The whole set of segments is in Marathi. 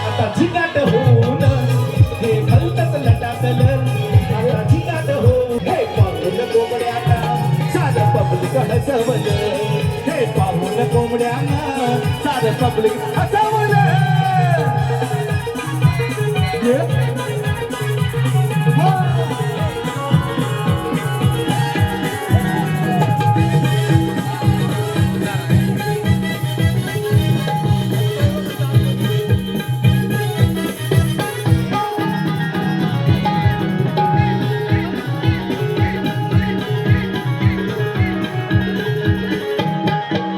आता झिंगाट होऊन हे भलतच लटाकलं. आता झिंगाट होऊन हे पाहून कोंबड्याला साधं पब्लिक हसवलं. हे पाहून कोंबड्याला साधं पब्लिक हसवलं.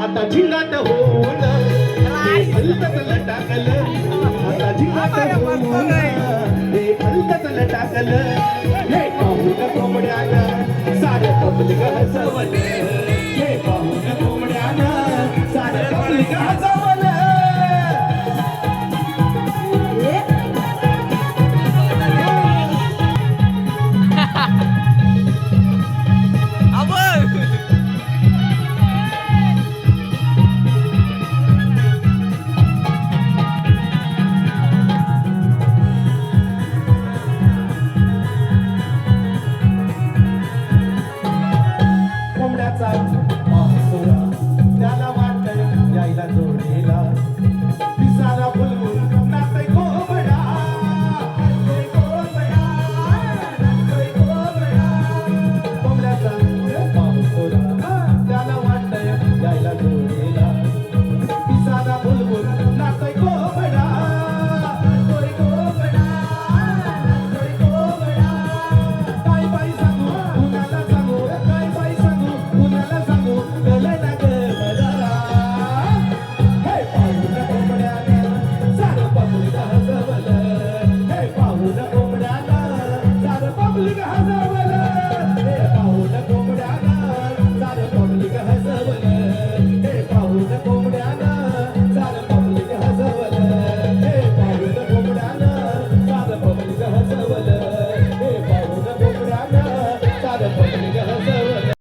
आता झिंगाट होऊन हे भलतच लटाकलं. आता झिंगाट होऊन